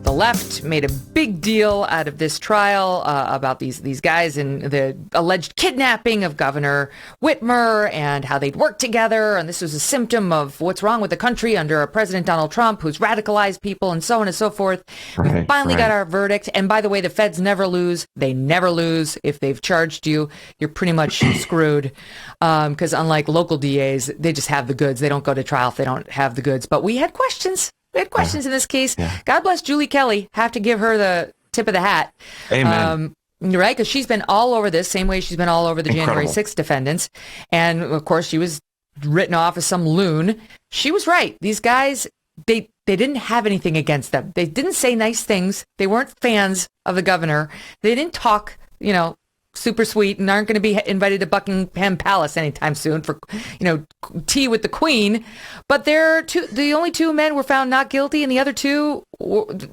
The left made a big deal out of this trial about these guys and the alleged kidnapping of Governor Whitmer and how they'd worked together. And this was a symptom of what's wrong with the country under President Donald Trump, who's radicalized people and so on and so forth. We finally got our verdict. And by the way, the feds never lose. They never lose. If they've charged you, you're pretty much screwed. Because unlike local DAs, they just have the goods. They don't go to trial if they don't have the goods. But we had questions. We had questions in this case. Yeah. God bless Julie Kelly. Have to give her the tip of the hat. Amen. Right? Because she's been all over this, same way she's been all over the January 6th defendants. And, of course, she was written off as some loon. She was right. These guys, they didn't have anything against them. They didn't say nice things. They weren't fans of the governor. They didn't talk, super sweet and aren't going to be invited to Buckingham Palace anytime soon for, tea with the Queen. But the only two men were found not guilty, and the other two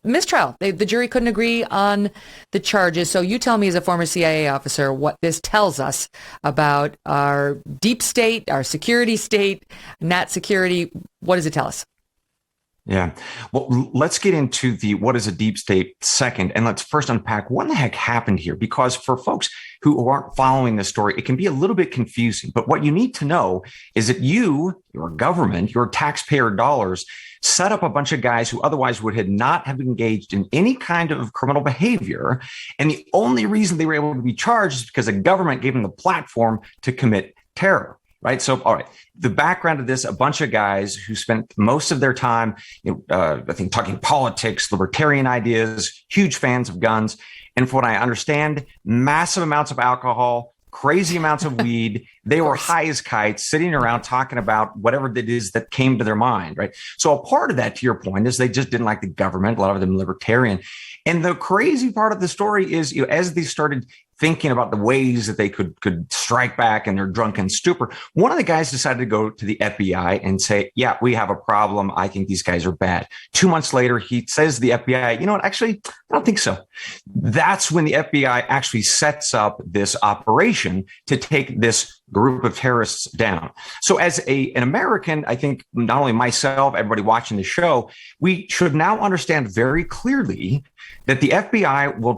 mistrial. The jury couldn't agree on the charges. So you tell me, as a former CIA officer, what this tells us about our deep state, our security state, not security. What does it tell us? Yeah. Well, let's get into what is a deep state second, and let's first unpack what the heck happened here, because for folks who aren't following this story, it can be a little bit confusing. But what you need to know is that your government, your taxpayer dollars, set up a bunch of guys who otherwise would not have engaged in any kind of criminal behavior. And the only reason they were able to be charged is because the government gave them the platform to commit terror. Right. So, all right. The background of this, a bunch of guys who spent most of their time, I think, talking politics, libertarian ideas, huge fans of guns. And from what I understand, massive amounts of alcohol, crazy amounts of weed. They were high as kites, sitting around talking about whatever it is that came to their mind. Right. So a part of that, to your point, is they just didn't like the government. A lot of them libertarian. And the crazy part of the story is, as they started thinking about the ways that they could strike back in their drunken stupor, one of the guys decided to go to the FBI and say, yeah, we have a problem. I think these guys are bad. 2 months later, he says to the FBI, you know what, actually, I don't think so. That's when the FBI actually sets up this operation to take this group of terrorists down. So as an American, I think not only myself, everybody watching the show, we should now understand very clearly that the FBI will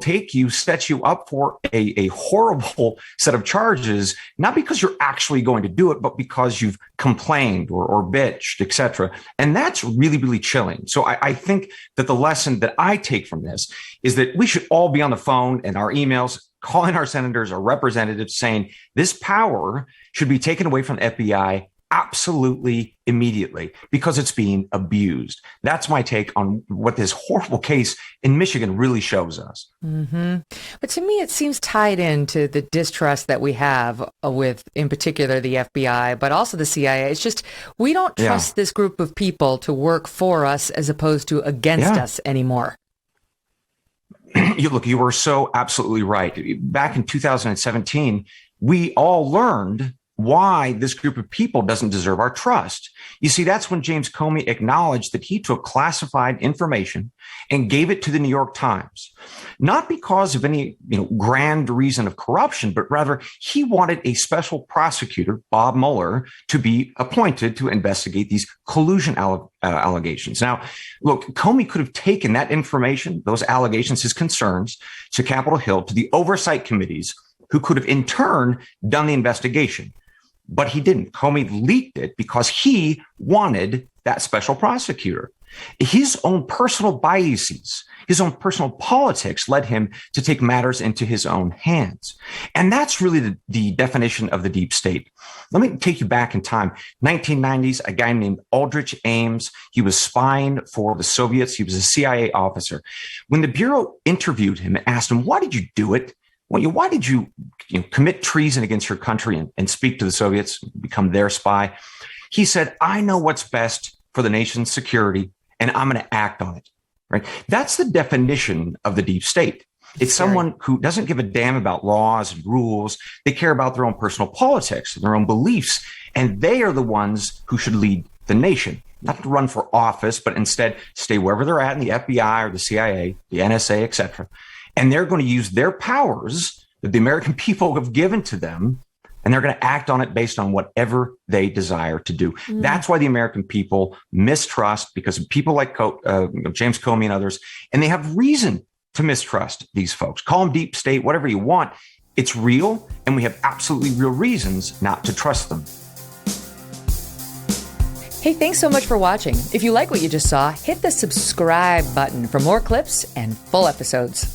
set you up for a horrible set of charges, not because you're actually going to do it, but because you've complained or bitched, etc. And that's really, really chilling. So I think that the lesson that I take from this is that we should all be on the phone and our emails, calling our senators or representatives saying this power should be taken away from the FBI absolutely immediately because it's being abused. That's my take on what this horrible case in Michigan really shows us. Mm-hmm. But to me, it seems tied into the distrust that we have with, in particular, the FBI, but also the CIA. It's just, we don't trust this group of people to work for us as opposed to against us anymore. You were so absolutely right. Back in 2017, we all learned why this group of people doesn't deserve our trust. You see, that's when James Comey acknowledged that he took classified information and gave it to the New York Times, not because of any grand reason of corruption, but rather he wanted a special prosecutor, Bob Mueller, to be appointed to investigate these collusion allegations. Now, look, Comey could have taken that information, those allegations, his concerns, to Capitol Hill, to the oversight committees, who could have in turn done the investigation. But he didn't. Comey leaked it because he wanted that special prosecutor. His own personal biases, his own personal politics led him to take matters into his own hands. And that's really the definition of the deep state. Let me take you back in time. 1990s, a guy named Aldrich Ames, he was spying for the Soviets. He was a CIA officer. When the Bureau interviewed him and asked him, why did you do it? Why did you commit treason against your country and speak to the Soviets, become their spy? He said, I know what's best for the nation's security, and I'm going to act on it. Right? That's the definition of the deep state. It's someone who doesn't give a damn about laws and rules. They care about their own personal politics and their own beliefs, and they are the ones who should lead the nation. Not to run for office, but instead stay wherever they're at in the FBI or the CIA, the NSA, etc. And they're going to use their powers that the American people have given to them and they're going to act on it based on whatever they desire to do. That's why the American people mistrust, because of people like James Comey and others, and they have reason to mistrust these folks. Call them deep state, whatever you want. It's real, and we have absolutely real reasons not to trust them. Hey, thanks so much for watching. If you like what you just saw, hit the subscribe button for more clips and full episodes.